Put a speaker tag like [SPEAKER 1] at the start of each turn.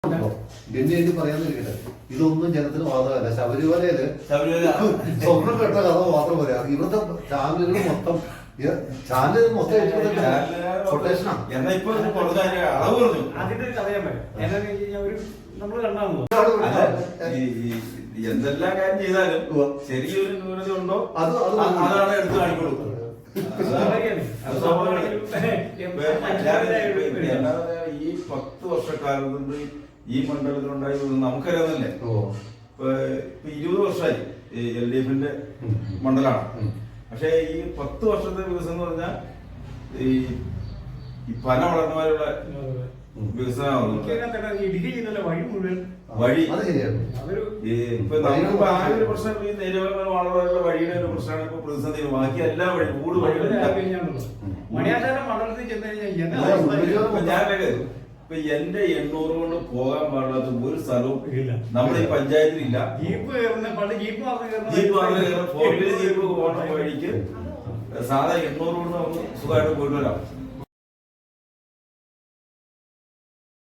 [SPEAKER 1] ഗണ്യമായിട്ട് പറയാന്നിരിക്കട്ടെ, ഇതൊന്നും ജനത്തിന് ബാധകമല്ല. ശബരിമലയില് സ്വർണ്ണം കെട്ട കഥ മാത്രം പറയാം. ഇവിടുത്തെ ചാനലുകൾ മൊത്തം ചാനൽ മൊത്തം കൊട്ടേഷനാണ്.
[SPEAKER 2] എന്തെല്ലാം കാര്യം ചെയ്താലും ചെറിയൊരു ന്യൂനത ഉണ്ടോ അതാണ് എടുത്ത് കാണിക്കുള്ളൂ. ഈ 10 വർഷക്കാലം കൊണ്ട് ഈ മണ്ഡലത്തിലുണ്ടായി നമുക്കറിയാവുന്നല്ലേ. ഇപ്പൊ 20 വർഷമായി LDFന്റെ മണ്ഡലമാണ്. പക്ഷെ ഈ 10 വർഷത്തെ വികസനം എന്ന് പറഞ്ഞാൽ ഈ പന വളർന്നവരുടെ വികസനമാണ്. വഴി ഇപ്പൊ നമുക്കിപ്പോ ആ ഒരു പ്രശ്നം ഈ നിലവിലുള്ള വളർന്നുള്ള വഴിയുടെ ഒരു പ്രശ്നമാണ് ഇപ്പൊ പ്രതിസന്ധി. ബാക്കി എല്ലാ വഴി കൂട് വഴികളും ഞാൻ ഇപ്പൊ എന്റെ 800 കൊണ്ട് പോകാൻ പാടില്ലാത്ത ഒരു സ്ഥലവും നമ്മുടെ ഈ പഞ്ചായത്തിലില്ല. ജീപ്പ് പോകുന്ന വഴിക്ക് സാധാ 800 കൊണ്ട് നമുക്ക് സുഖമായിട്ട് പോയിട്ട് വരാം.